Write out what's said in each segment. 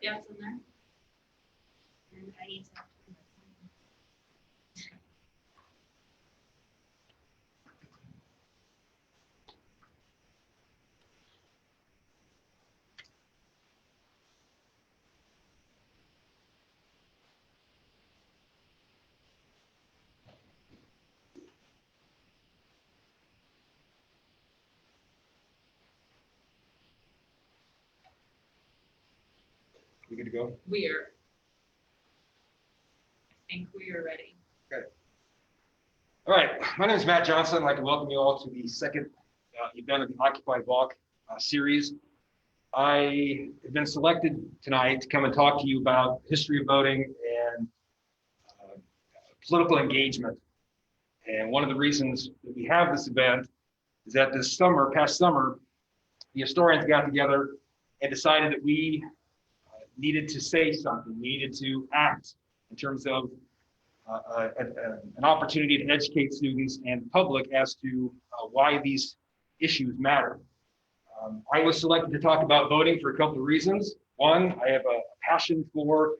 Yeah, it's in there. And I need to. We good to go? We are. I think we are ready. Okay. All right. My name is Matt Johnson. I'd like to welcome you all to the second event of the Occupy Walk series. I have been selected tonight to come and talk to you about history of voting and political engagement. And one of the reasons that we have this event is that this summer, past summer, the historians got together and decided that we needed to say something. We needed to act in terms of an opportunity to educate students and the public as to why these issues matter. I was selected to talk about voting for a couple of reasons. One, I have a passion for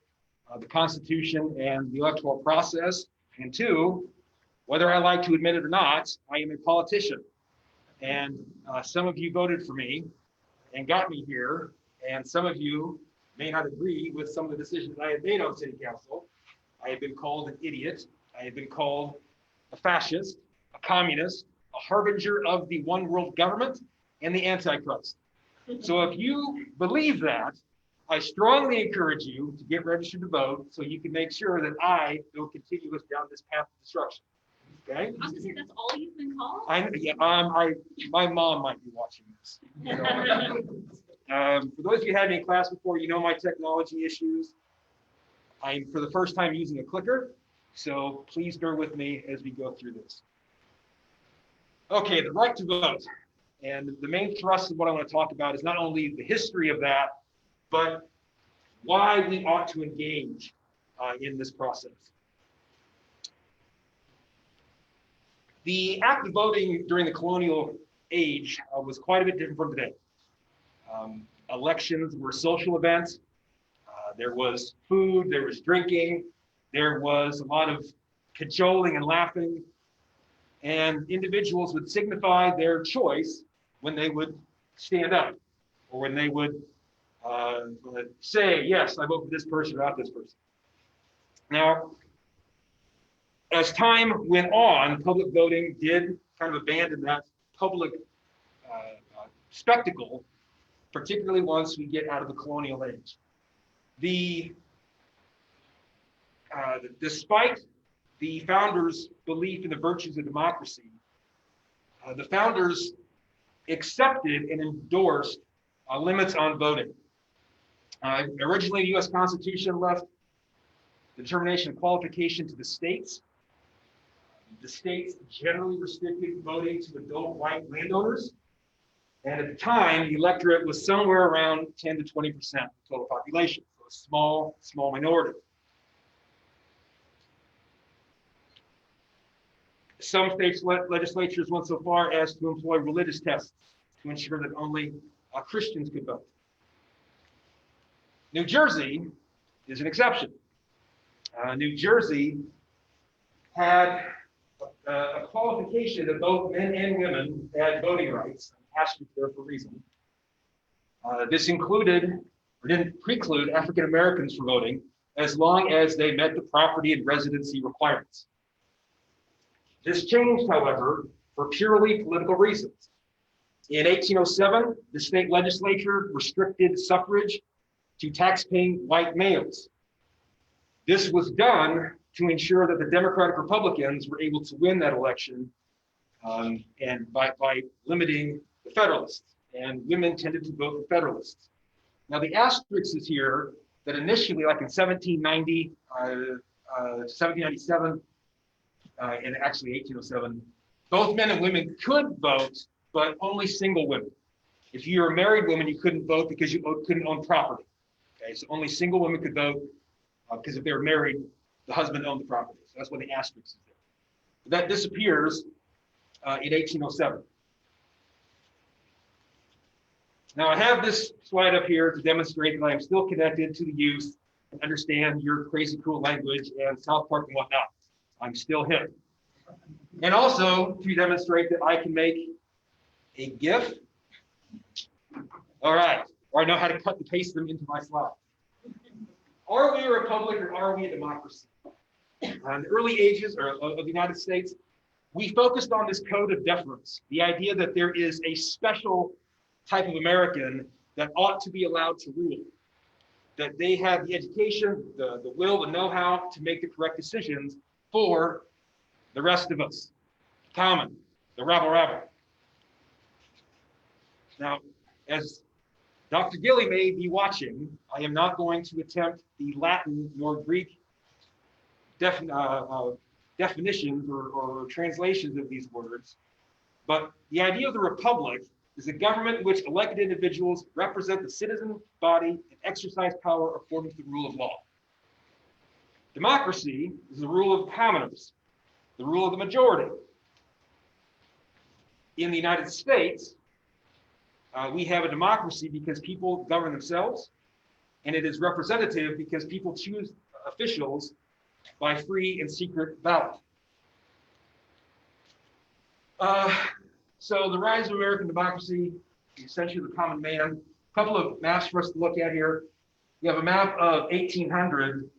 the Constitution and the electoral process. And two, whether I like to admit it or not, I am a politician. And some of you voted for me and got me here. And some of you may not agree with some of the decisions I have made on city council. I have been called an idiot. I have been called a fascist, a communist, a harbinger of the one world government, and the Antichrist. So if you believe that, I strongly encourage you to get registered to vote so you can make sure that I don't continue us down this path of destruction. Okay? I was gonna say that's all you've been called? My mom might be watching this. You know? For those of you who had me in class before, you know my technology issues. I'm for the first time using a clicker, so please bear with me as we go through this. Okay, the right to vote. And the main thrust of what I want to talk about is not only the history of that, but why we ought to engage in this process. The act of voting during the colonial age was quite a bit different from today. Elections were social events. There was food, there was drinking, there was a lot of cajoling and laughing, and individuals would signify their choice when they would stand up or when they would say, yes, I vote for this person or not this person. Now, as time went on, public voting did kind of abandon that public spectacle, particularly once we get out of the colonial age. Despite the founders' belief in the virtues of democracy, the founders accepted and endorsed limits on voting. Originally, the U.S. Constitution left the determination of qualification to the states. The states generally restricted voting to adult white landowners. And at the time, the electorate was somewhere around 10 to 20% of the total population, so a small minority. Some states' legislatures went so far as to employ religious tests to ensure that only Christians could vote. New Jersey is an exception. New Jersey had a qualification that both men and women had voting rights. Asterisk there for a reason. This included, or didn't preclude, African Americans from voting as long as they met the property and residency requirements. This changed, however, for purely political reasons. In 1807, the state legislature restricted suffrage to tax-paying white males. This was done to ensure that the Democratic Republicans were able to win that election and by limiting the Federalists, and women tended to vote for Federalists. Now the asterisk is here that initially, like in 1790, 1797, and actually 1807, both men and women could vote, but only single women. If you were a married woman, you couldn't vote because you couldn't own property. Okay, so only single women could vote because if they were married, the husband owned the property. So that's why the asterisk is there. But that disappears in 1807. Now, I have this slide up here to demonstrate that I am still connected to the youth and understand your crazy cool language and South Park and whatnot. I'm still hip. And also to demonstrate that I can make a GIF. All right, or I know how to cut and paste them into my slide. Are we a republic or are we a democracy? In the early ages of the United States, we focused on this code of deference, the idea that there is a special type of American that ought to be allowed to rule, that they have the education, the will, the know-how to make the correct decisions for the rest of us, common, the rabble. Now, as Dr. Gilly may be watching, I am not going to attempt the Latin nor Greek definitions or translations of these words, but the idea of the republic is a government in which elected individuals represent the citizen body and exercise power according to the rule of law. Democracy is the rule of commoners, the rule of the majority. In the United States, we have a democracy because people govern themselves, and it is representative because people choose officials by free and secret ballot. So the rise of American democracy, essentially the common man. A couple of maps for us to look at here. You have a map of 1800,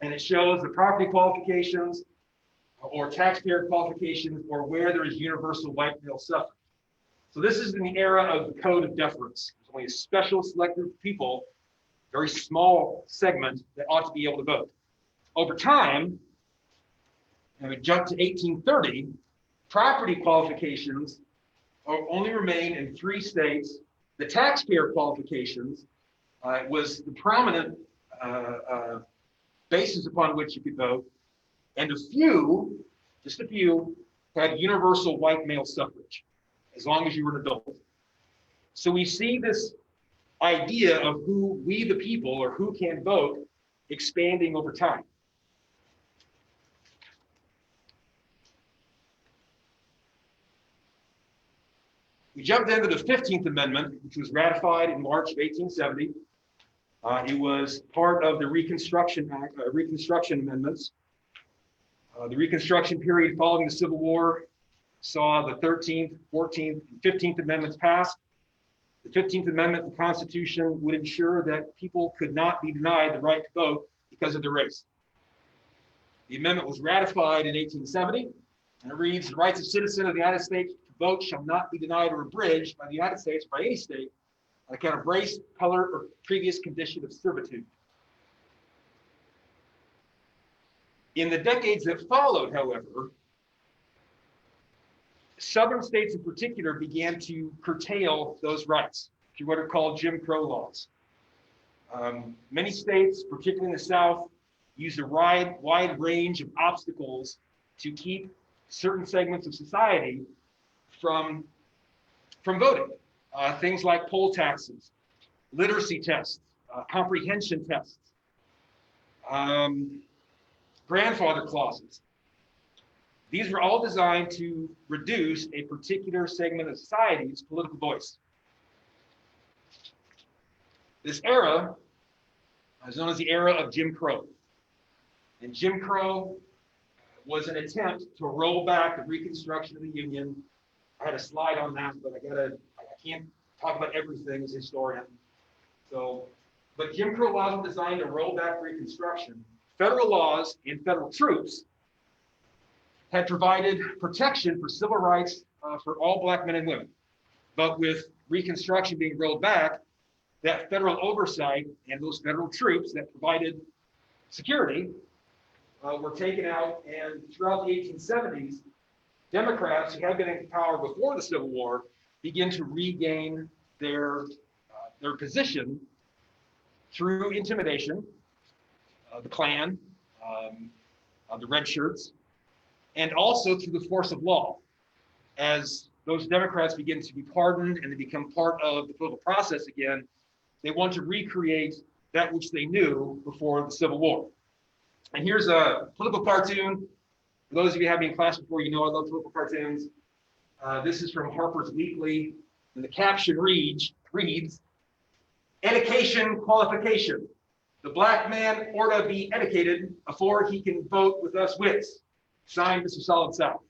and it shows the property qualifications or taxpayer qualifications or where there is universal white male suffrage. So this is in the era of the code of deference. There's only a special select group of people, very small segment that ought to be able to vote. Over time, and we jump to 1830, property qualifications only remain in 3 states. The taxpayer qualifications was the prominent basis upon which you could vote, and a few, just a few, had universal white male suffrage, as long as you were an adult. So we see this idea of who we the people or who can vote expanding over time. We jumped into the 15th Amendment, which was ratified in March of 1870. It was part of the Reconstruction Act, Reconstruction Amendments. The Reconstruction period following the Civil War saw the 13th, 14th, and 15th Amendments passed. The 15th Amendment of the Constitution would ensure that people could not be denied the right to vote because of their race. The amendment was ratified in 1870, and it reads, the rights of citizens of the United States to vote shall not be denied or abridged by the United States or by any state on account of race, color, or previous condition of servitude. In the decades that followed, however, Southern states in particular began to curtail those rights through what are called Jim Crow laws. Many states, particularly in the South, used a wide range of obstacles to keep certain segments of society from voting. Things like poll taxes, literacy tests, comprehension tests, grandfather clauses. These were all designed to reduce a particular segment of society's political voice. This era is known as the era of Jim Crow. And Jim Crow was an attempt to roll back the Reconstruction of the Union. I had a slide on that, but I can't talk about everything as a historian. But Jim Crow laws were designed to roll back Reconstruction. Federal laws and federal troops had provided protection for civil rights for all Black men and women. But with Reconstruction being rolled back, that federal oversight and those federal troops that provided security were taken out. And throughout the 1870s, Democrats who had been in power before the Civil War began to regain their position through intimidation, the Klan, the red shirts, and also through the force of law. As those Democrats begin to be pardoned and they become part of the political process again, they want to recreate that which they knew before the Civil War. And here's a political cartoon. For those of you who have been in class before, you know I love political cartoons. This is from Harper's Weekly And the caption reads, education qualification. The black man ought to be educated before he can vote with us wits. Signed, Mr. Solid South.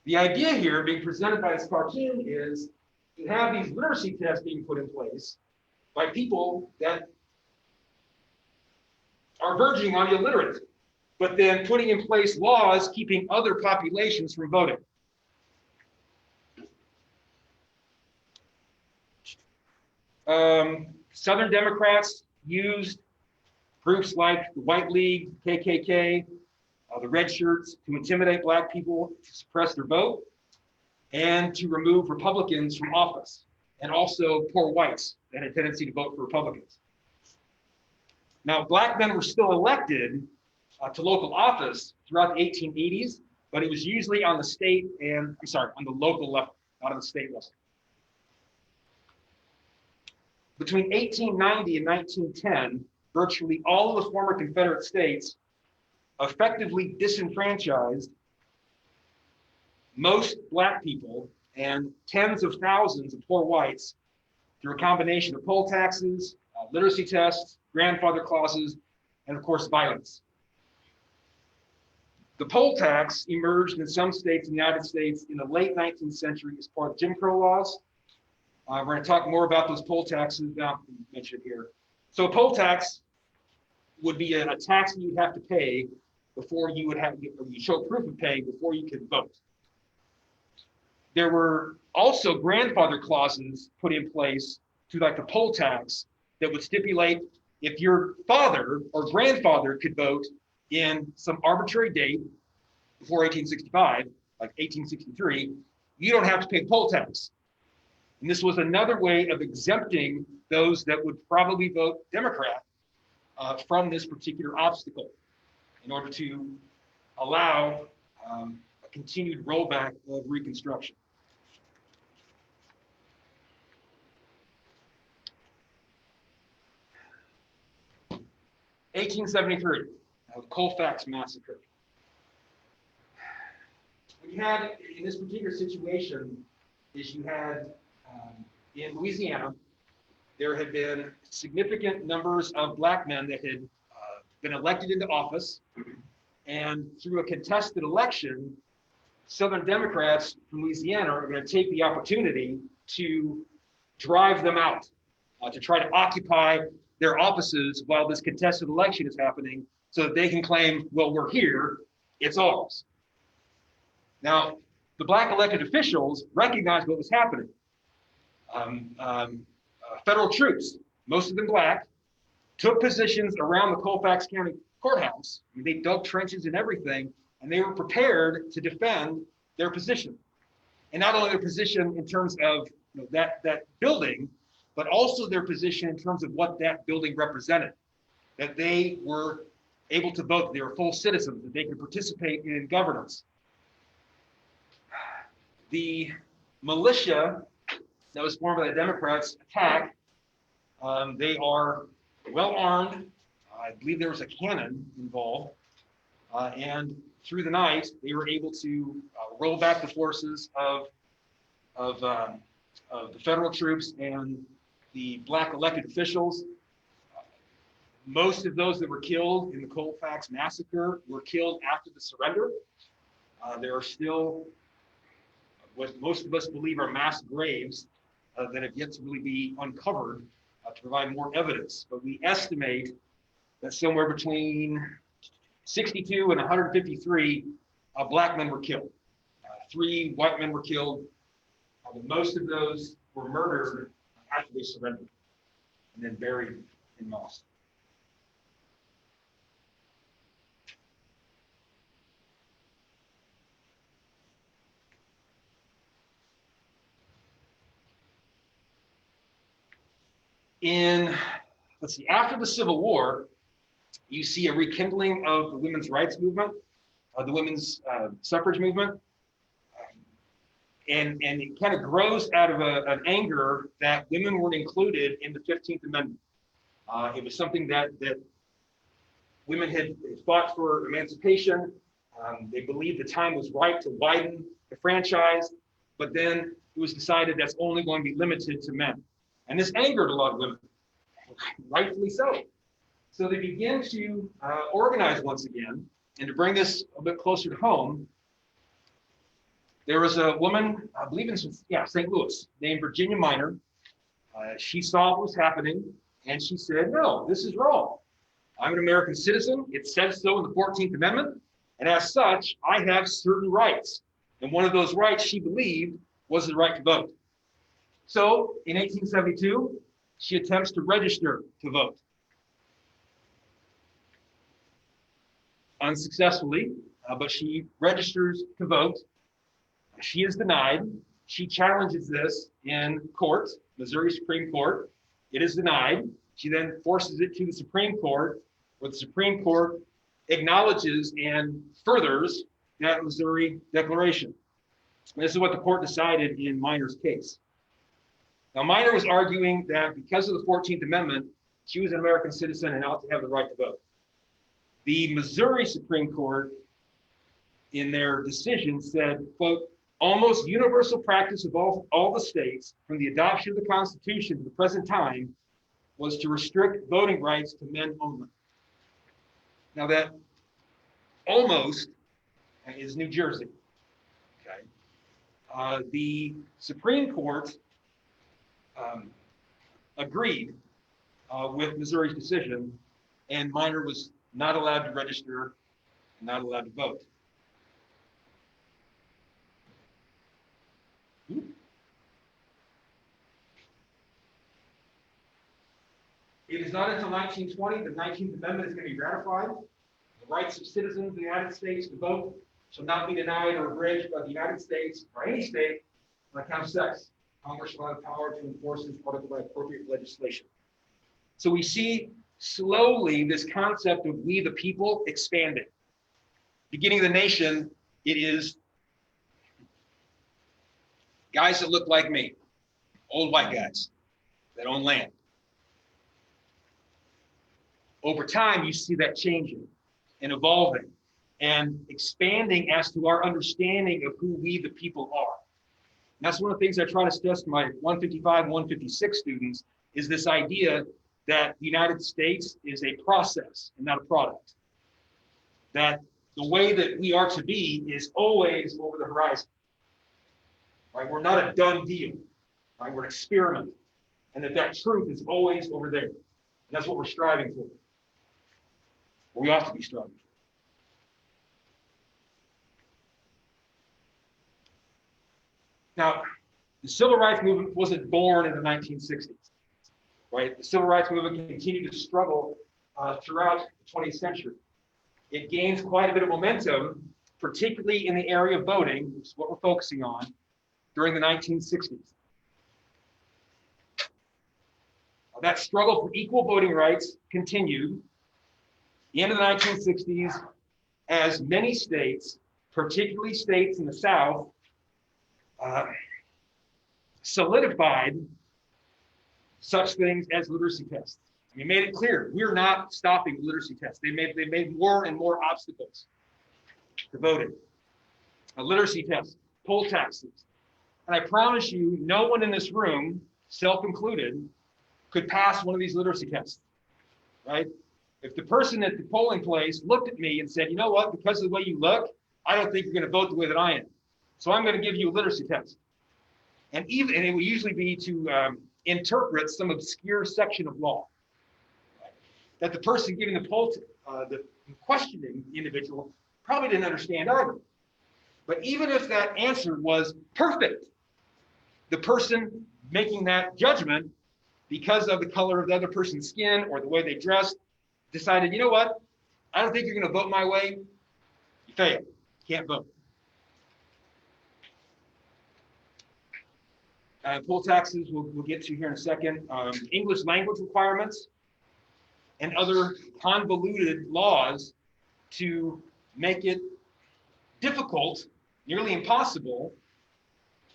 The idea here being presented by this cartoon is you have these literacy tests being put in place by people that are verging on illiterate, but then putting in place laws keeping other populations from voting. Southern Democrats used groups like the White League, KKK, the Red Shirts to intimidate black people, to suppress their vote, and to remove Republicans from office, and also poor whites that had a tendency to vote for Republicans. Now, black men were still elected to local office throughout the 1880s, but it was usually on the state and, on the local level, not on the state level. Between 1890 and 1910, virtually all of the former Confederate states effectively disenfranchised most black people and tens of thousands of poor whites through a combination of poll taxes, literacy tests, grandfather clauses, and of course, violence. The poll tax emerged in some states in the United States in the late 19th century as part of Jim Crow laws. We're going to talk more about those poll taxes now mentioned here. So a poll tax would be a tax that you'd have to pay before you would have, or you show proof of pay before you could vote. There were also grandfather clauses put in place to like the poll tax that would stipulate if your father or grandfather could vote in some arbitrary date before 1865, like 1863, you don't have to pay poll tax. And this was another way of exempting those that would probably vote Democrat from this particular obstacle in order to allow a continued rollback of Reconstruction. (1873), the Colfax Massacre. What you had in this particular situation is you had in Louisiana, there had been significant numbers of black men that had been elected into office, and through a contested election, Southern Democrats from Louisiana are going to take the opportunity to drive them out, to try to occupy their offices while this contested election is happening so that they can claim, well, we're here, it's ours. Now, the black elected officials recognized what was happening. Federal troops, most of them black, took positions around the Colfax County Courthouse. I mean, they dug trenches and everything, and they were prepared to defend their position. And not only their position in terms of that building, but also their position in terms of what that building represented, that they were able to vote, they were full citizens, that they could participate in governance. The militia that was formed by the Democrats attack. They are well armed. I believe there was a cannon involved. And through the night, they were able to roll back the forces of the federal troops and the black elected officials. Most of those that were killed in the Colfax Massacre were killed after the surrender. There are still what most of us believe are mass graves that have yet to really be uncovered to provide more evidence. But we estimate that somewhere between 62 and 153 black men were killed. 3 white men were killed. But most of those were murdered after they surrendered and then buried in moss. After the Civil War, you see a rekindling of the women's rights movement, the women's suffrage movement. And it kind of grows out of an anger that women weren't included in the 15th Amendment. It was something that women had fought for emancipation. They believed the time was right to widen the franchise. but then it was decided that's only going to be limited to men. And this angered a lot of women, rightfully so. So they begin to organize once again, and to bring this a bit closer to home, there was a woman, I believe in St. Louis, named Virginia Minor. She saw what was happening, and she said, no, this is wrong. I'm an American citizen. It says so in the 14th Amendment. And as such, I have certain rights. And one of those rights she believed was the right to vote. So in 1872, she attempts to register to vote. Unsuccessfully, but she registers to vote. She is denied. She challenges this in court, Missouri Supreme Court. It is denied. She then forces it to the Supreme Court, where the Supreme Court acknowledges and furthers that Missouri Declaration. And this is what the court decided in Minor's case. Now, Minor was arguing that because of the 14th Amendment, she was an American citizen and ought to have the right to vote. The Missouri Supreme Court, in their decision, said, quote, almost universal practice of all the states from the adoption of the Constitution to the present time was to restrict voting rights to men only. Now that almost is New Jersey. Okay. The Supreme Court agreed with Missouri's decision, and Minor was not allowed to register, not allowed to vote. It is not until 1920 the 19th Amendment is going to be ratified. The rights of citizens of the United States to vote shall not be denied or abridged by the United States or any state on account of sex. Congress shall have power to enforce this article by appropriate legislation. So we see slowly this concept of we the people expanding. Beginning of the nation, it is guys that look like me, old white guys that own land. Over time, you see that changing and evolving and expanding as to our understanding of who we the people are. And that's one of the things I try to stress to my 155 and 156 students is this idea that the United States is a process and not a product. That the way that we are to be is always over the horizon. Right? We're not a done deal. Right? We're an experiment. And that truth is always over there. And that's what we're striving for. Or we ought to be striving for. Now, the civil rights movement wasn't born in the 1960s. Right? The civil rights movement continued to struggle throughout the 20th century. It gains quite a bit of momentum, particularly in the area of voting, which is what we're focusing on, during the 1960s. That struggle for equal voting rights continued. The end of the 1960s, as many states, particularly states in the South, solidified such things as literacy tests. We made it clear we're not stopping literacy tests. They made more and more obstacles to voting. A literacy test, poll taxes. And I promise you, no one in this room, self-included, could pass one of these literacy tests, right? If the person at the polling place looked at me and said, you know what, because of the way you look, I don't think you're going to vote the way that I am. So I'm going to give you a literacy test. And it will usually be to interpret some obscure section of law. Right? That the person giving the questioning the individual probably didn't understand either. But even if that answer was perfect, the person making that judgment, because of the color of the other person's skin or the way they dressed, decided, you know what, I don't think you're going to vote my way. You fail. Can't vote. Poll taxes, we'll get to here in a second. English language requirements and other convoluted laws to make it difficult, nearly impossible,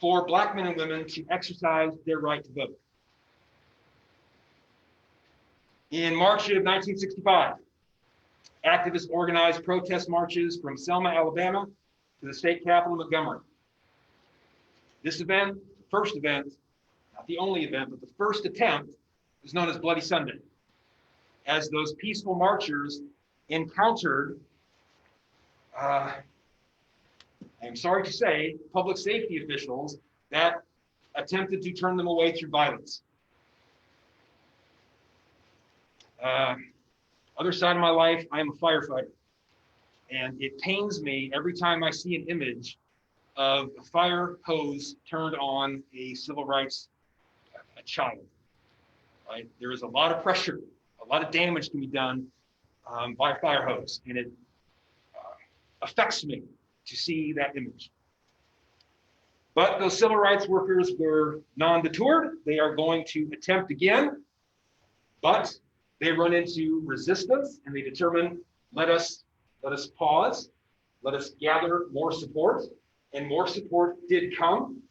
for Black men and women to exercise their right to vote. In March of 1965, activists organized protest marches from Selma, Alabama, to the state capital, Montgomery. This event, the first event, not the only event, but the first attempt, is known as Bloody Sunday, as those peaceful marchers encountered, I'm sorry to say, public safety officials that attempted to turn them away through violence. Other side of my life, I am a firefighter. And it pains me every time I see an image of a fire hose turned on a civil rights child. Right? There is a lot of pressure, a lot of damage can be done by a fire hose, and it affects me to see that image. But those civil rights workers were non-deterred. They are going to attempt again, but they run into resistance, and they determine, let us pause, let us gather more support, and more support did come.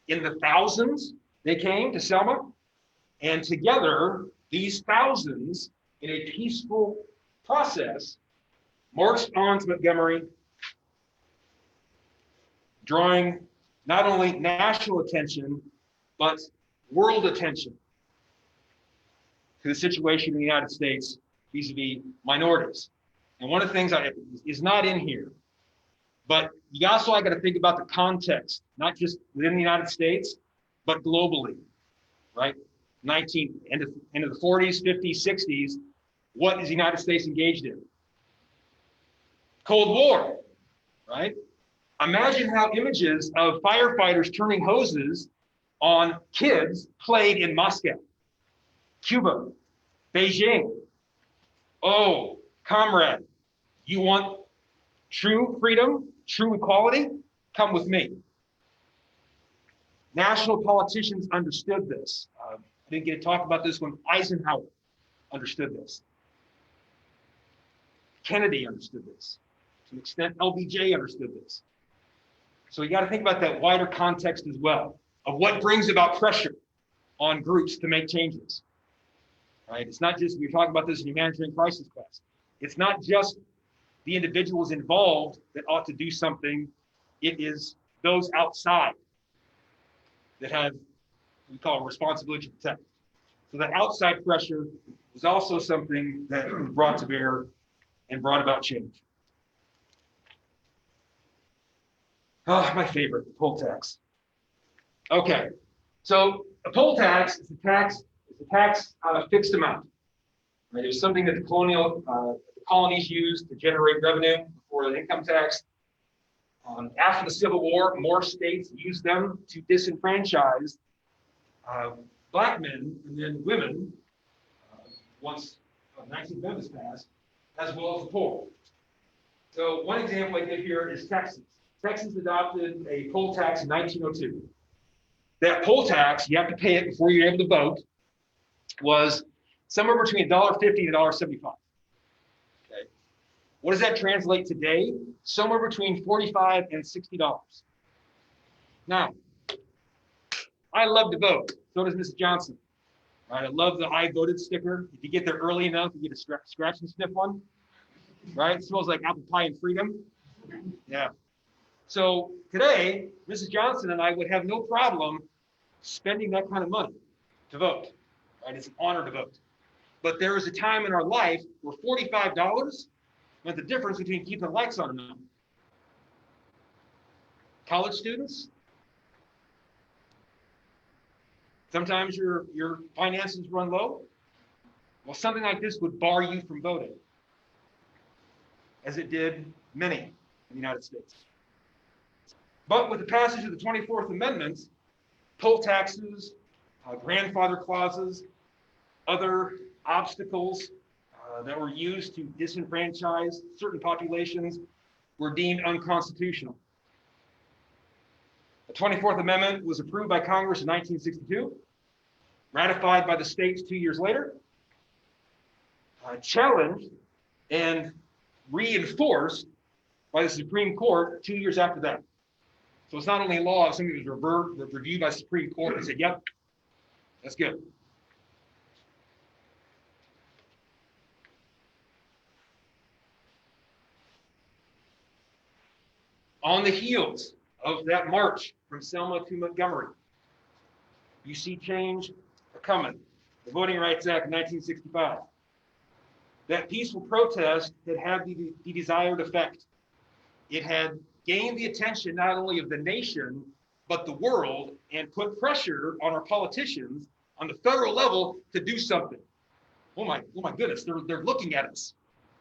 In the thousands, they came to Selma, and together, these thousands, in a peaceful process, marched on to Montgomery, drawing not only national attention, but world attention to the situation in the United States vis-a-vis minorities. And one of the things is not in here, but you also got to think about the context, not just within the United States, but globally, right? End of the 40s, 50s, 60s, what is the United States engaged in? Cold War, right? Imagine how images of firefighters turning hoses on kids played in Moscow, Cuba, Beijing. Oh, comrade, you want true freedom, true equality? Come with me. National politicians understood this. I didn't get to talk about this when Eisenhower understood this. Kennedy understood this. To an extent, LBJ understood this. So you got to think about that wider context as well, of what brings about pressure on groups to make changes. Right? It's not just, we were talking about this in humanitarian crisis class. It's not just the individuals involved that ought to do something. It is those outside that have, we call it responsibility to protect. So that outside pressure was also something that was brought to bear and brought about change. Oh, my favorite, the poll tax. Okay, so a poll tax is a tax on a fixed amount. Right? It was something that the colonies used to generate revenue for the income tax. After the Civil War, more states used them to disenfranchise Black men and then women once 19th Amendment was passed, as well as the poor. So one example I give here is Texas. Texas adopted a poll tax in 1902. That poll tax, you have to pay it before you're able to vote, was somewhere between $1.50 and $1.75. Okay. What does that translate today? Somewhere between $45 and $60. Now, I love to vote. So does Mrs. Johnson. Right? I love the I voted sticker. If you get there early enough, you get a scratch and sniff one. Right? It smells like apple pie and freedom. Yeah. So today, Mrs. Johnson and I would have no problem spending that kind of money to vote. Right? It's an honor to vote. But there was a time in our life where $45 meant the difference between keeping the lights on or not. College students, sometimes your finances run low. Well, something like this would bar you from voting, as it did many in the United States. But with the passage of the 24th Amendment, poll taxes, grandfather clauses, other obstacles that were used to disenfranchise certain populations were deemed unconstitutional. The 24th Amendment was approved by Congress in 1962, ratified by the states 2 years later, challenged and reinforced by the Supreme Court 2 years after that. So it's not only a law, it's something that was reviewed by the Supreme Court and said, yep, that's good. On the heels of that march from Selma to Montgomery. You see change coming. The Voting Rights Act of 1965. That peaceful protest had had the desired effect. It had gained the attention not only of the nation, but the world, and put pressure on our politicians on the federal level to do something. Oh my goodness, they're looking at us.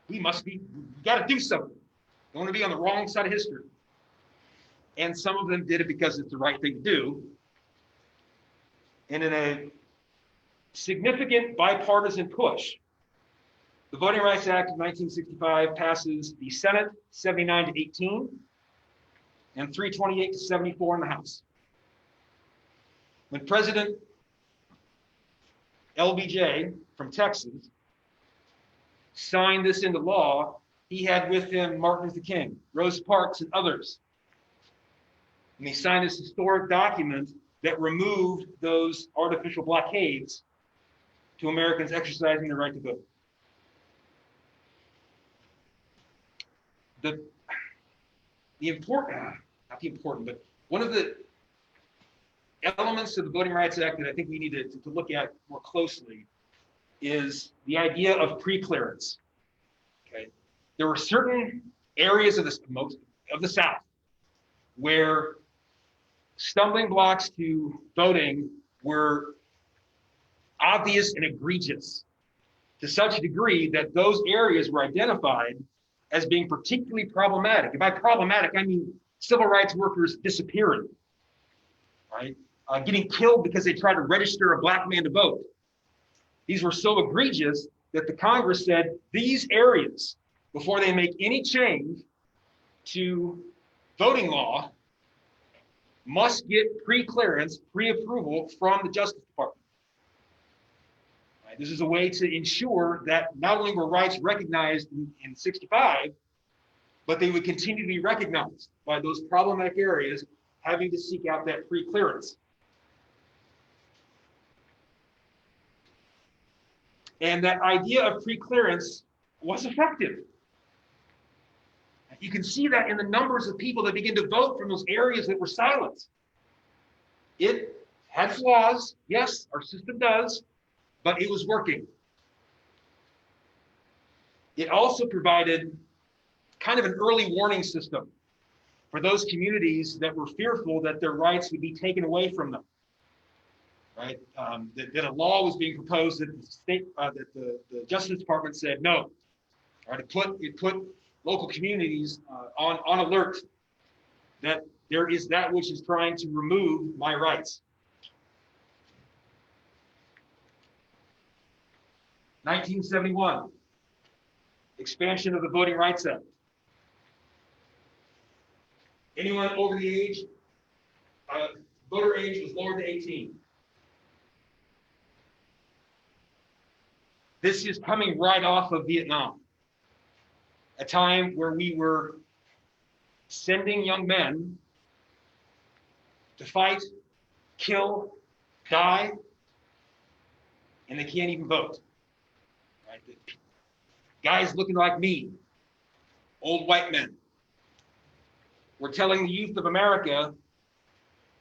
We got to do something. Don't want to be on the wrong side of history. And some of them did it because it's the right thing to do. And in a significant bipartisan push, the Voting Rights Act of 1965 passes the Senate 79-18 and 328-74 in the House. When President LBJ from Texas signed this into law, he had with him Martin Luther King, Rosa Parks, and others. And he signed this historic document that removed those artificial blockades to Americans exercising their right to vote. But one of the elements of the Voting Rights Act that I think we need to look at more closely is the idea of pre-clearance. Okay, there were certain areas of the South where stumbling blocks to voting were obvious and egregious, to such a degree that those areas were identified as being particularly problematic. And by problematic, I mean civil rights workers disappearing, right? Getting killed because they tried to register a black man to vote. These were so egregious that the Congress said these areas, before they make any change to voting law, must get pre-clearance, pre-approval from the Justice Department. Right? This is a way to ensure that not only were rights recognized in 65, but they would continue to be recognized by those problematic areas having to seek out that pre-clearance. And that idea of pre-clearance was effective. You can see that in the numbers of people that begin to vote from those areas that were silenced. It had flaws, yes, our system does, but it was working. It also provided kind of an early warning system for those communities that were fearful that their rights would be taken away from them. Right? That a law was being proposed that the Justice Department said no. Right? It put local communities on alert that there is that which is trying to remove my rights. 1971, expansion of the Voting Rights Act. Anyone over the age, voter age was lowered to 18. This is coming right off of Vietnam, a time where we were sending young men to fight, kill, die, and they can't even vote. Right? Guys looking like me, old white men. We're telling the youth of America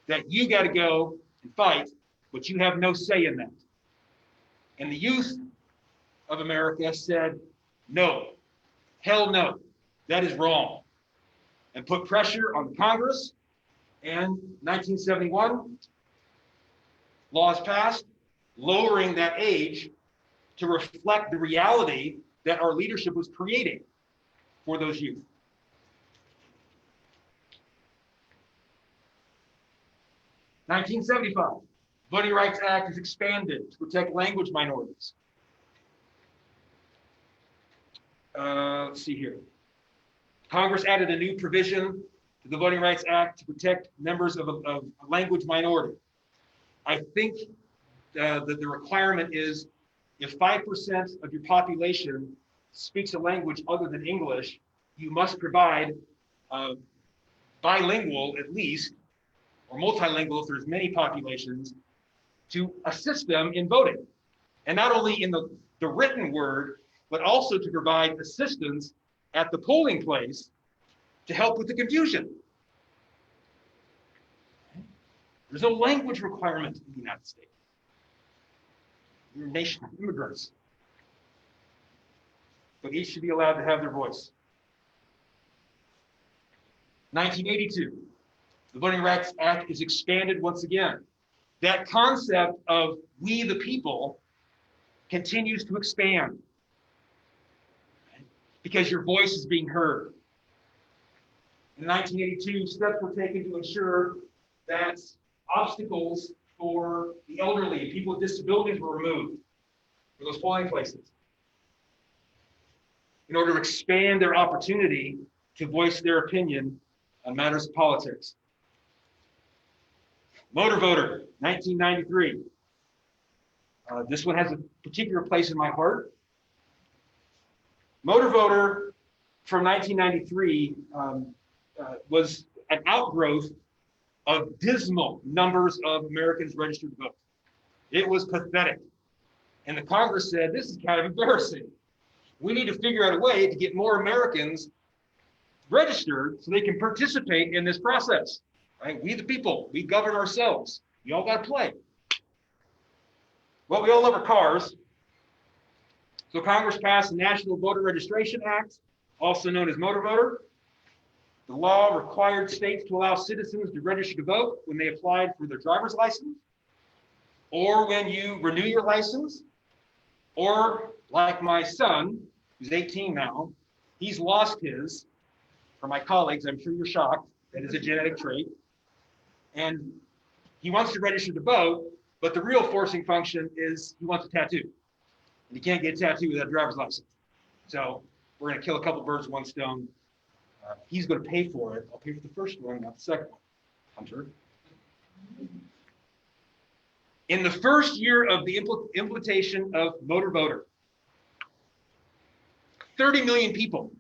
that you got to go and fight, but you have no say in that. And the youth of America said, no, hell no, that is wrong. And put pressure on Congress. And 1971, laws passed, lowering that age to reflect the reality that our leadership was creating for those youth. (1975) Voting Rights Act is expanded to protect language minorities. Let's see here. Congress added a new provision to the Voting Rights Act to protect members of a language minority. I think that the requirement is if 5% of your population speaks a language other than English, you must provide bilingual at least, or multilingual if there's many populations, to assist them in voting. And not only in the written word, but also to provide assistance at the polling place to help with the confusion. There's no language requirement in the United States. You're a nation of immigrants. But each should be allowed to have their voice. 1982, the Voting Rights Act is expanded once again. That concept of we the people continues to expand because your voice is being heard. In 1982, steps were taken to ensure that obstacles for the elderly and people with disabilities were removed from those polling places in order to expand their opportunity to voice their opinion on matters of politics. Motor voter, 1993. This one has a particular place in my heart. Motor voter from 1993 was an outgrowth of dismal numbers of Americans registered to vote. It was pathetic. And the Congress said, this is kind of embarrassing. We need to figure out a way to get more Americans registered so they can participate in this process. Right? We the people, we govern ourselves. We all got to play. Well, we all love our cars. So Congress passed the National Voter Registration Act, also known as Motor Voter. The law required states to allow citizens to register to vote when they applied for their driver's license, or when you renew your license, or like my son, who's 18 now, he's lost his. For my colleagues, I'm sure you're shocked. That is a genetic trait. And he wants to register to vote, but the real forcing function is he wants a tattoo. And you can't get a tattoo without a driver's license. So we're going to kill a couple birds with one stone. He's going to pay for it. I'll pay for the first one, not the second one. Hunter. In the first year of the implementation of Motor Voter, 30 million people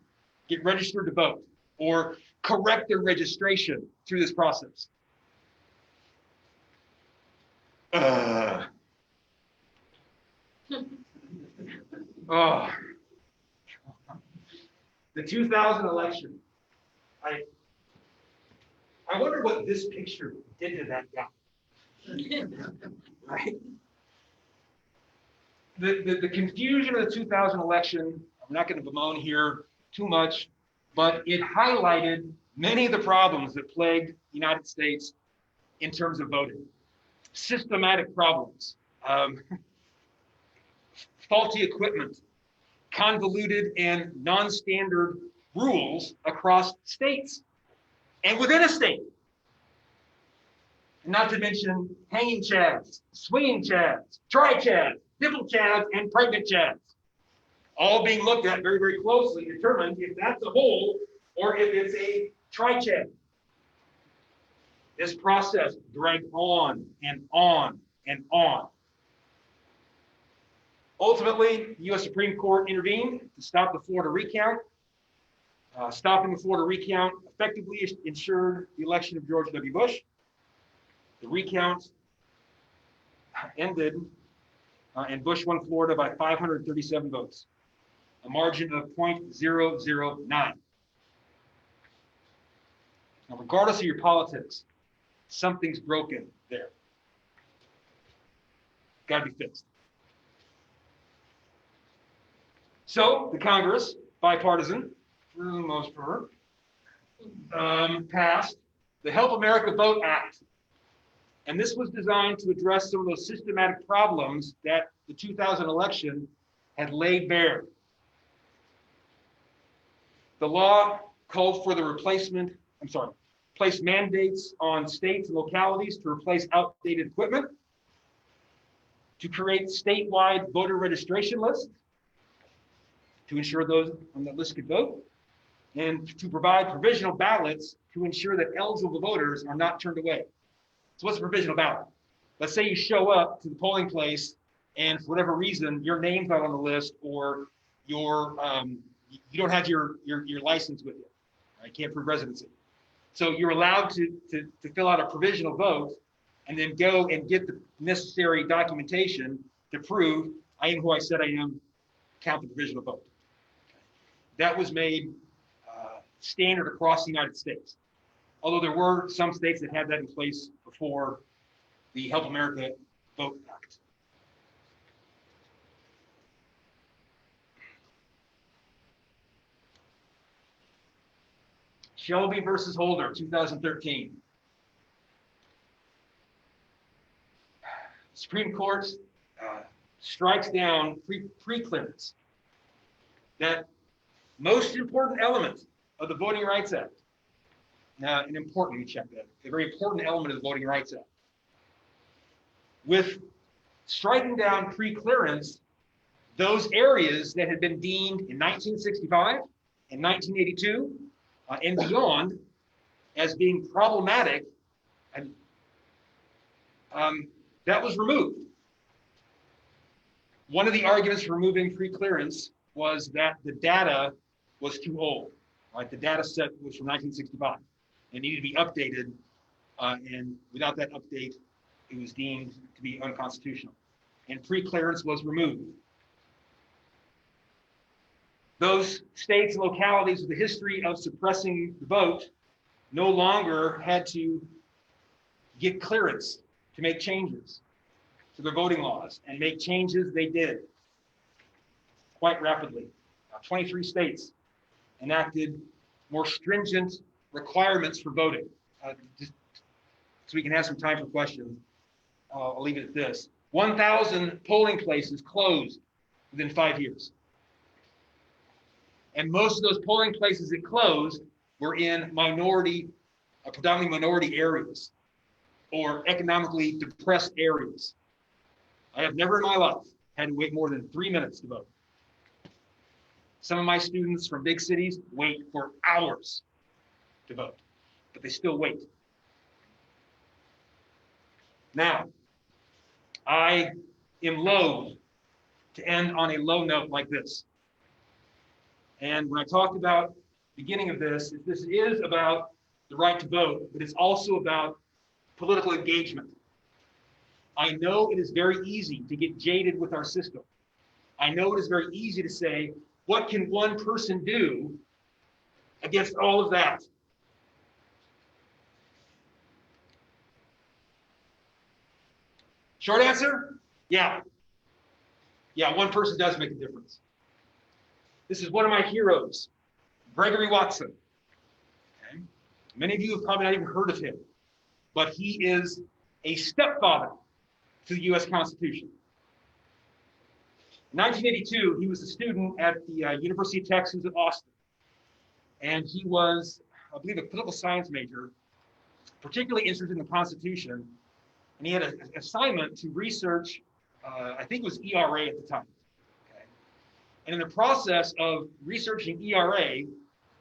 get registered to vote or correct their registration through this process. Oh. The 2000 election. I wonder what this picture did to that guy. Right? The confusion of the 2000 election, I'm not going to bemoan here too much, but it highlighted many of the problems that plagued the United States in terms of voting. Systematic problems, faulty equipment, convoluted and non-standard rules across states and within a state. Not to mention hanging chads, swinging chads, tri-chads, nipple chads, and pregnant chads, all being looked at very, very closely to determine if that's a hole or if it's a tri-chad. This process dragged on and on and on. Ultimately, the U.S. Supreme Court intervened to stop the Florida recount. Stopping the Florida recount effectively ensured the election of George W. Bush. The recount ended, and Bush won Florida by 537 votes, a margin of 0.009. Now, regardless of your politics, something's broken there. Got to be fixed. So the Congress, bipartisan, for the most part, passed the Help America Vote Act. And this was designed to address some of those systematic problems that the 2000 election had laid bare. The law called for the placed mandates on states and localities to replace outdated equipment, to create statewide voter registration lists, to ensure those on the list could vote, and to provide provisional ballots to ensure that eligible voters are not turned away. So what's a provisional ballot? Let's say you show up to the polling place and for whatever reason, your name's not on the list or you don't have your license with you. I can't prove residency. So you're allowed to fill out a provisional vote and then go and get the necessary documentation to prove I am who I said I am, count the provisional vote. That was made standard across the United States. Although there were some states that had that in place before the Help America Vote Act. Shelby versus Holder, 2013. Supreme Court strikes down pre-clearance, that most important element of the Voting Rights Act. Now, let me check that, a very important element of the Voting Rights Act. With striking down pre-clearance, those areas that had been deemed in 1965 and 1982 and beyond as being problematic, and that was removed. One of the arguments for removing pre-clearance was that the data was too old. Right? The data set was from 1965 and needed to be updated, and without that update, it was deemed to be unconstitutional, and pre-clearance was removed. Those states and localities with a history of suppressing the vote no longer had to get clearance to make changes to their voting laws, and make changes they did quite rapidly. 23 states enacted more stringent requirements for voting. Just so we can have some time for questions, I'll leave it at this. 1,000 polling places closed within 5 years. And most of those polling places that closed were in predominantly minority areas or economically depressed areas. I have never in my life had to wait more than 3 minutes to vote. Some of my students from big cities wait for hours to vote, but they still wait. Now, I am loath to end on a low note like this. And when I talked about the beginning of this is about the right to vote, but it's also about political engagement. I know it is very easy to get jaded with our system. I know it is very easy to say, what can one person do against all of that? Short answer, yeah. Yeah, one person does make a difference. This is one of my heroes, Gregory Watson. Okay. Many of you have probably not even heard of him, but he is a stepfather to the US Constitution. In 1982, he was a student at the University of Texas at Austin. And he was, I believe, a political science major, particularly interested in the Constitution. And he had an assignment to research, I think it was ERA at the time. Okay. And in the process of researching ERA,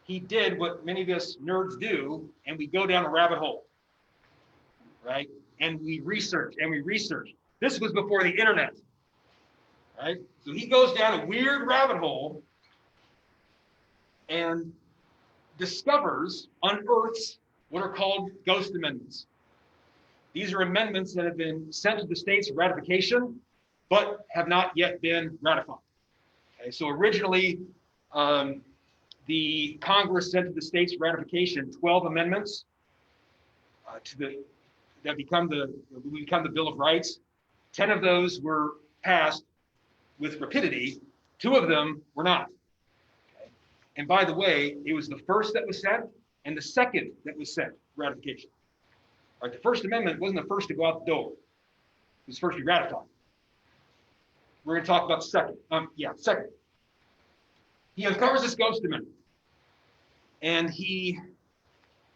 he did what many of us nerds do, and we go down a rabbit hole, right? And we research and we research. This was before the internet, right? So he goes down a weird rabbit hole and unearths what are called ghost amendments. These are amendments that have been sent to the states for ratification, but have not yet been ratified. Okay, so originally, the Congress sent to the states for ratification 12 amendments that become the Bill of Rights. 10 of those were passed with rapidity. 2 of them were not. Okay. And by the way, it was the first that was sent and the second that was sent for ratification. All right, the First Amendment wasn't the first to go out the door. It was first to be ratified. We're going to talk about the second. Second. He uncovers this ghost amendment. And he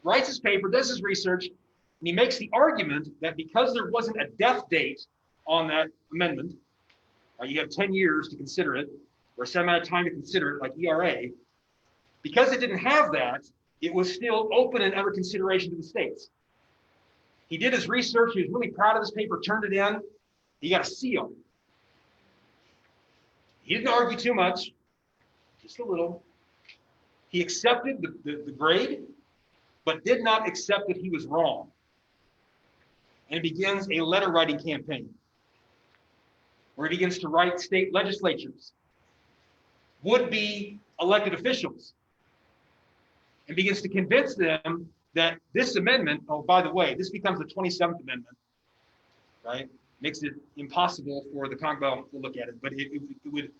writes his paper, does his research, and he makes the argument that because there wasn't a death date on that amendment, you have 10 years to consider it, or some amount of time to consider it, like ERA. Because it didn't have that, it was still open and under consideration to the states. He did his research. He was really proud of his paper, turned it in. He got a seal. He didn't argue too much, just a little. He accepted the grade, but did not accept that he was wrong. And begins a letter writing campaign where he begins to write state legislatures, would-be elected officials, and begins to convince them that this amendment, oh, by the way, this becomes the 27th Amendment, right? Makes it impossible for the Congress to look at it, but it would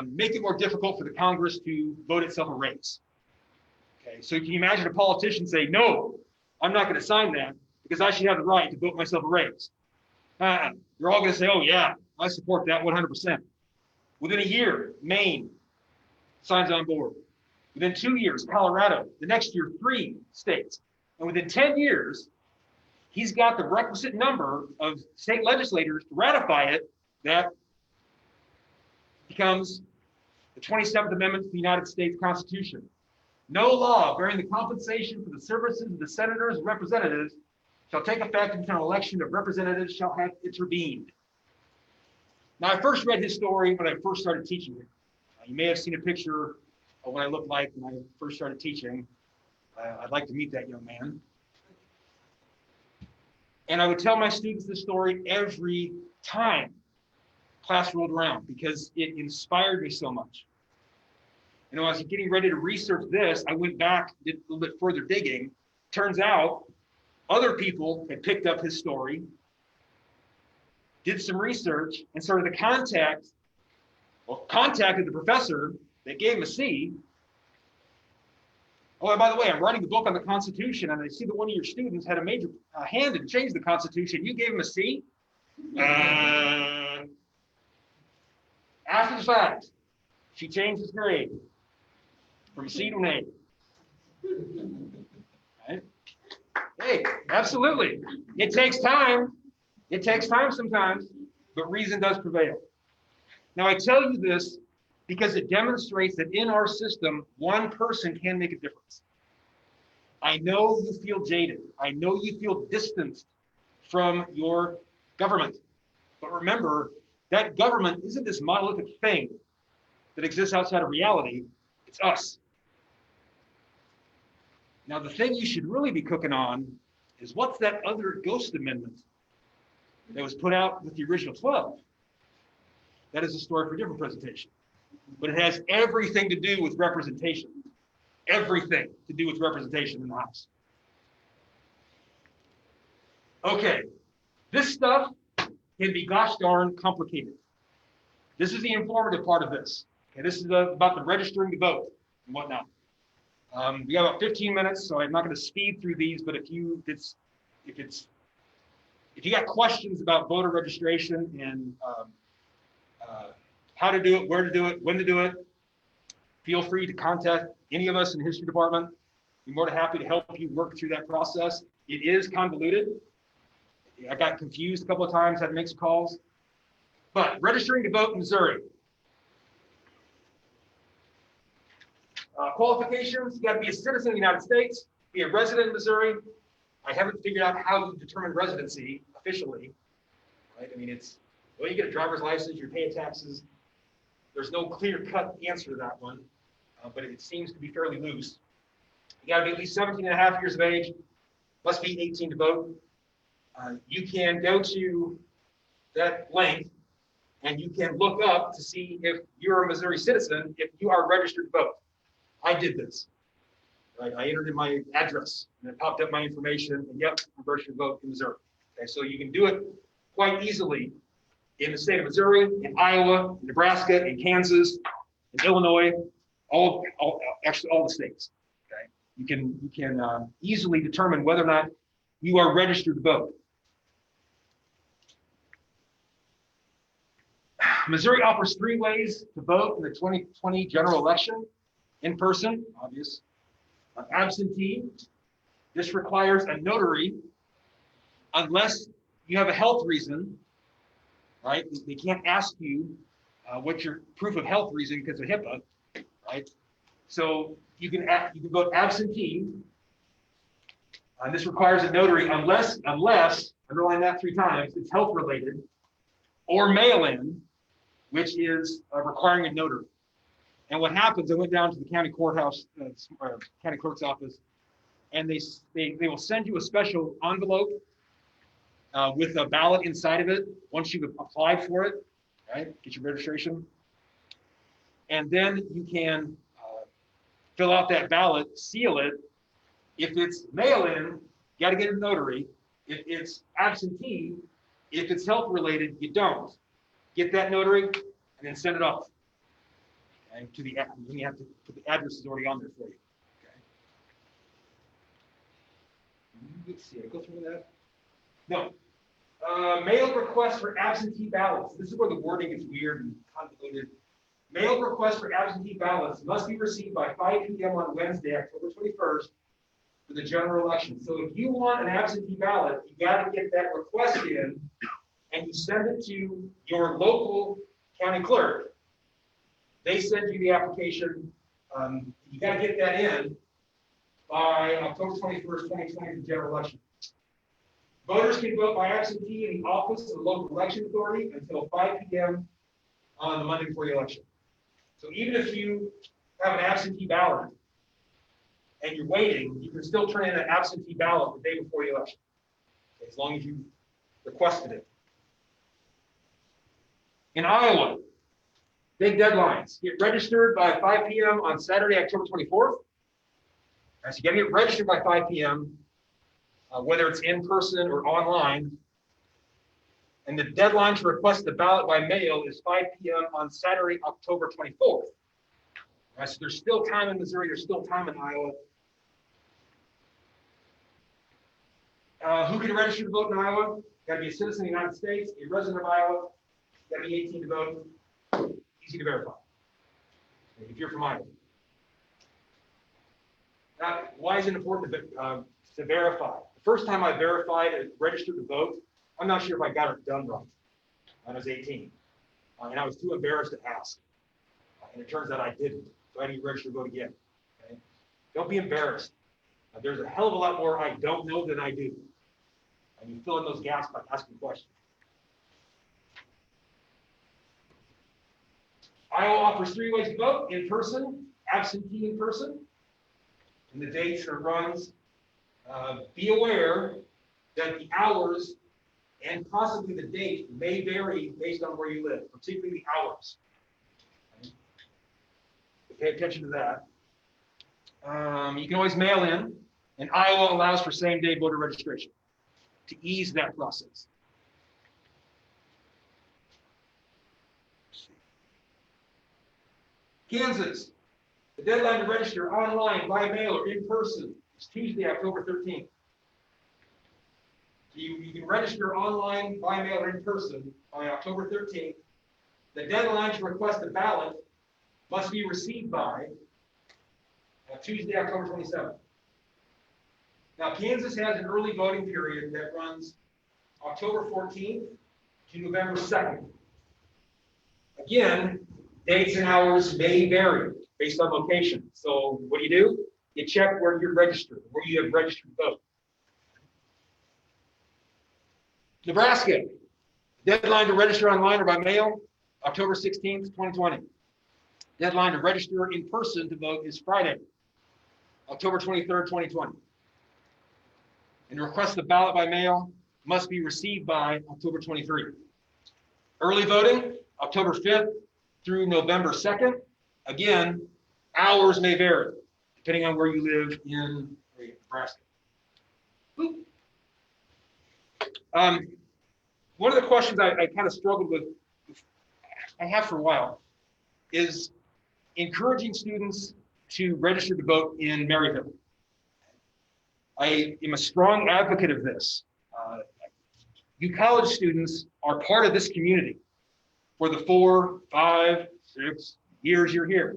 make it more difficult for the Congress to vote itself a raise. Okay, so can you imagine a politician say, no, I'm not going to sign that because I should have the right to vote myself a raise? You're all going to say, oh yeah, I support that 100%. Within a year, Maine signs on board. Within 2 years, Colorado. The next year, 3 states. And within 10 years, he's got the requisite number of state legislators to ratify it. That becomes the 27th Amendment to the United States Constitution. No law bearing the compensation for the services of the senators and representatives shall take effect until an election of representatives shall have intervened. Now, I first read his story when I first started teaching here. You may have seen a picture of what I looked like when I first started teaching. I'd like to meet that young man. And I would tell my students this story every time class rolled around because it inspired me so much. You know, as I was getting ready to research this, I went back, did a little bit further digging. Turns out other people had picked up his story, did some research, and started to contacted the professor that gave him a C. Oh, and by the way, I'm writing a book on the Constitution, and I see that one of your students had a major hand in changing the Constitution. You gave him a C? After the fact, she changed his grade from a C to an A. Right? Hey, absolutely. It takes time. It takes time sometimes, but reason does prevail. Now, I tell you this because it demonstrates that in our system, one person can make a difference. I know you feel jaded. I know you feel distanced from your government. But remember, that government isn't this monolithic thing that exists outside of reality. It's us. Now, the thing you should really be cooking on is what's that other ghost amendment that was put out with the original 12? That is a story for a different presentation. But it has everything to do with representation. Everything to do with representation in the House. Okay, this stuff can be gosh darn complicated. This is the informative part of this. Okay, this is about the registering to vote and whatnot. We got about 15 minutes, so I'm not going to speed through these. But if you got questions about voter registration and how to do it, where to do it, when to do it, feel free to contact any of us in the history department. We're more than happy to help you work through that process. It is convoluted. I got confused a couple of times, had to make some calls. But registering to vote in Missouri. Qualifications, you got to be a citizen of the United States, be a resident of Missouri. I haven't figured out how to determine residency officially, right? I mean, well, you get a driver's license, you're paying taxes. There's no clear-cut answer to that one, but it seems to be fairly loose. You got to be at least 17 and a half years of age, must be 18 to vote. You can go to that link and you can look up to see if you're a Missouri citizen, if you are registered to vote. I did this. Right? I entered in my address and it popped up my information, and yep, I'm registered to vote in Missouri. Okay, so you can do it quite easily in the state of Missouri, in Iowa, in Nebraska, in Kansas, in Illinois, actually all the states. Okay, you can easily determine whether or not you are registered to vote. Missouri offers 3 ways to vote in the 2020 general election. In person, obvious. Absentee. This requires a notary unless you have a health reason, right? They can't ask you what's your proof of health reason because of HIPAA, right? So you can vote absentee. This requires a notary unless, underline that 3 times, it's health related, or mail-in, which is requiring a notary. And what happens, I went down to the county courthouse, county clerk's office, and they will send you a special envelope with a ballot inside of it once you've applied for it, right? Get your registration. And then you can fill out that ballot, seal it. If it's mail-in, you got to get a notary. If it's absentee, If it's health related, you don't. Get that notary and then send it off. And to the you have to put the address is already on there for you. Okay. Let's see, I go through that. No. Mail request for absentee ballots. This is where the wording gets weird and convoluted. Mail request for absentee ballots must be received by 5 p.m. on Wednesday, October 21st, for the general election. So if you want an absentee ballot, you got to get that request in, and you send it to your local county clerk. They send you the application. You got to get that in by October 21st, 2020, for the general election. Voters can vote by absentee in the office of the local election authority until 5 p.m. on the Monday before the election. So even if you have an absentee ballot and you're waiting, you can still turn in an absentee ballot the day before the election, as long as you requested it. In Iowa, big deadlines. Get registered by 5 p.m. on Saturday, October 24th. So you got to get registered by 5 p.m., whether it's in person or online. And the deadline to request the ballot by mail is 5 p.m. on Saturday, October 24th. So there's still time in Missouri, there's still time in Iowa. Who can register to vote in Iowa? Got to be a citizen of the United States, a resident of Iowa, got to be 18 to vote. Easy to verify if you're from Iowa. Now, why is it important to verify? The first time I verified and registered to vote, I'm not sure if I got it done right. I was 18, and I was too embarrassed to ask. And it turns out I didn't, so I need to register to vote again. Okay? Don't be embarrassed. There's a hell of a lot more I don't know than I do. And you fill in those gaps by asking questions. Iowa offers 3 ways to vote: in person, absentee in person. And the dates are runs. Be aware that the hours and possibly the date may vary based on where you live, particularly the hours. Okay. Pay attention to that. You can always mail in, and Iowa allows for same-day voter registration to ease that process. Kansas, the deadline to register online, by mail, or in person is Tuesday, October 13th. You can register online, by mail, or in person by October 13th. The deadline to request a ballot must be received by Tuesday, October 27th. Now, Kansas has an early voting period that runs October 14th to November 2nd. Again, dates and hours may vary based on location. So what do? You check where you're registered, where you have registered to vote. Nebraska, deadline to register online or by mail, October 16th, 2020. Deadline to register in person to vote is Friday, October 23rd, 2020. And request the ballot by mail must be received by October 23rd. Early voting, October 5th through November 2nd. Again, hours may vary depending on where you live in Nebraska. One of the questions I kind of struggled with, I have for a while, is encouraging students to register to vote in Maryville. I am a strong advocate of this. You college students are part of this community for the 4, 5, 6 years you're here,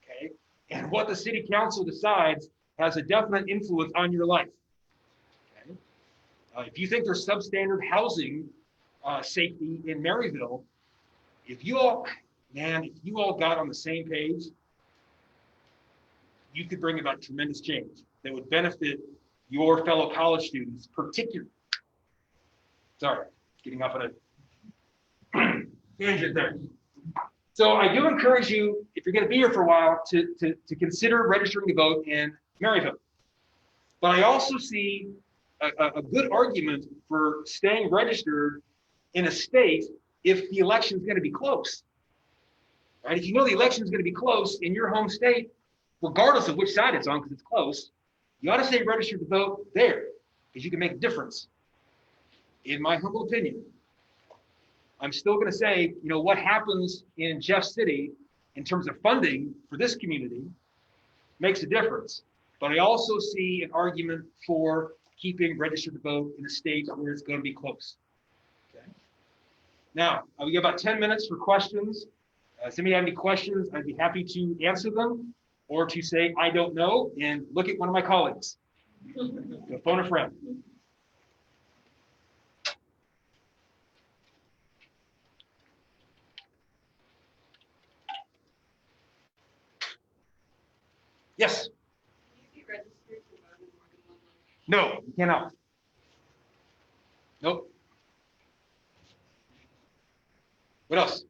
okay? And what the city council decides has a definite influence on your life. Okay? If you think there's substandard housing safety in Maryville, if you all got on the same page, you could bring about tremendous change that would benefit your fellow college students, particularly. Sorry, getting off on a tangent there. So I do encourage you, if you're going to be here for a while, to consider registering to vote in Maryville. But I also see a good argument for staying registered in a state if the election is going to be close. Right? If you know the election is going to be close in your home state, regardless of which side it's on, because it's close, you ought to stay registered to vote there, because you can make a difference, in my humble opinion. I'm still going to say, what happens in Jeff City in terms of funding for this community makes a difference. But I also see an argument for keeping registered to vote in a state where it's going to be close. Okay. Now, we got about 10 minutes for questions. If anybody have any questions, I'd be happy to answer them, or to say, I don't know, and look at one of my colleagues. Phone a friend. Yes. Can you be registered to vote in more than one location? No, you cannot. Nope. What else?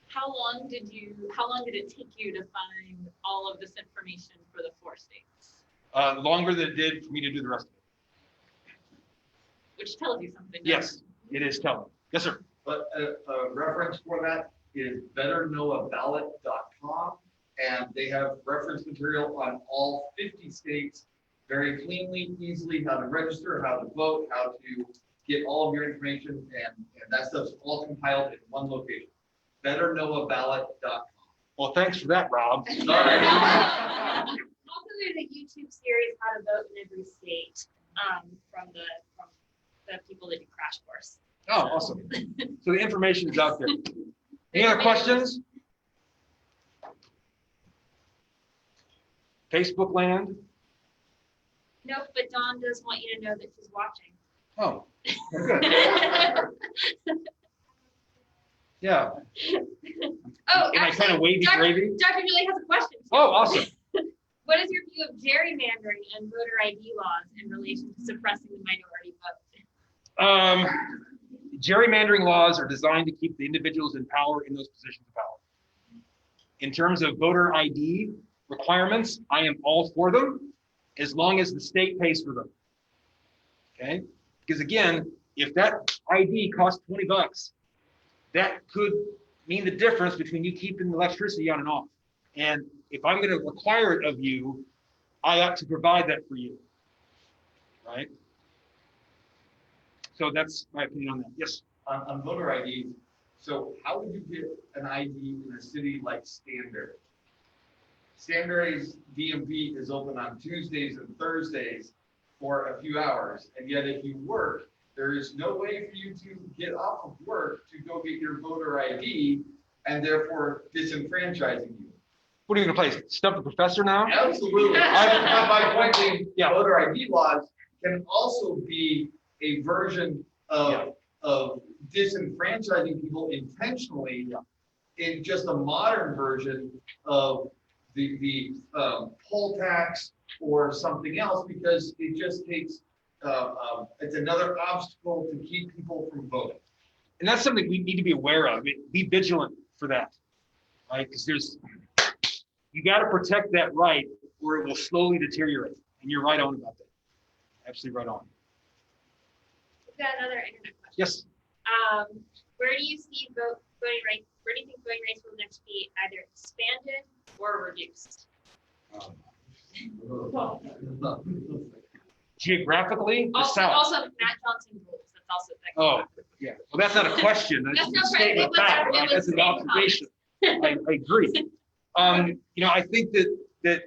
How long did it take you to find all of this information for the 4 states? Longer than it did for me to do the rest of it. Which tells you something. Yes, it is telling. Yes, sir. But a reference for that is betterknowaballot.com, and they have reference material on all 50 states, very cleanly, easily, how to register, how to vote, how to get all of your information, and that stuff's all compiled in one location. betterknowaballot.com. Well, thanks for that, Rob. Sorry. Also, there's a YouTube series, How to Vote in Every State, from the people that do Crash Course. Oh, awesome. So the information is out there. Any other questions? Facebook land? Nope, but Dawn does want you to know that she's watching. Oh, good. Yeah. Oh, Am I kind of wavy gravy? Dr. Julie has a question. too. Oh, awesome. What is your view of gerrymandering and voter ID laws in relation to suppressing the minority vote? Gerrymandering laws are designed to keep the individuals in power in those positions of power. In terms of voter ID requirements, I am all for them as long as the state pays for them. Okay? Because again, if that ID costs $20, that could mean the difference between you keeping the electricity on and off. And if I'm going to require it of you, I ought to provide that for you. Right? So that's my opinion on that. Yes. On voter ID, so how would you get an ID in a city like Stanberry? Stanberry's DMV is open on Tuesdays and Thursdays for a few hours, and yet if you work, there is no way for you to get off of work to go get your voter ID, and therefore disenfranchising you. What are you going to play? Stump the professor now? Absolutely. My point being, Yeah. voter ID laws can also be a version of disenfranchising people intentionally in just a modern version of the poll tax or something else, because it just takes it's another obstacle to keep people from voting. And that's something we need to be aware of. Be vigilant for that, right? Because you got to protect that right, or it will slowly deteriorate. And you're right on about that. Absolutely right on. We've got another internet question. Yes. Where do you see voting rights? Where do you think voting rights will next be either expanded or reduced? Geographically, the Also, South. also Matt Johnson rules. That's also Oh, yeah. Well, that's not a question. That's That's a not right. statement of fact, It right? was That's an statement observation. I agree. I think that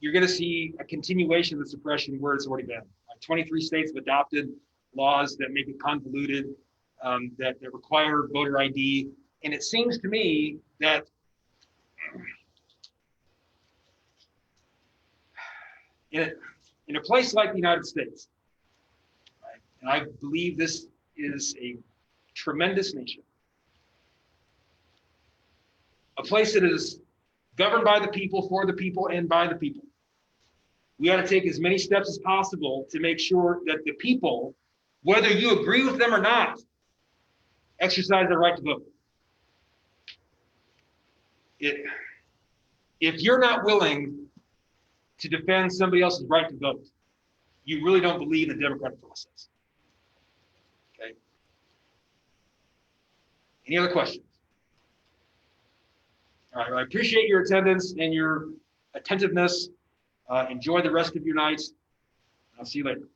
you're going to see a continuation of the suppression where it's already been. 23 states have adopted laws that make it convoluted, that require voter ID. And it seems to me that in a place like the United States, right, and I believe this is a tremendous nation, a place that is governed by the people, for the people, and by the people. We ought to take as many steps as possible to make sure that the people, whether you agree with them or not, exercise their right to vote. If you're not willing to defend somebody else's right to vote, you really don't believe in the democratic process. Okay. Any other questions? All right, well, I appreciate your attendance and your attentiveness. Enjoy the rest of your nights. I'll see you later.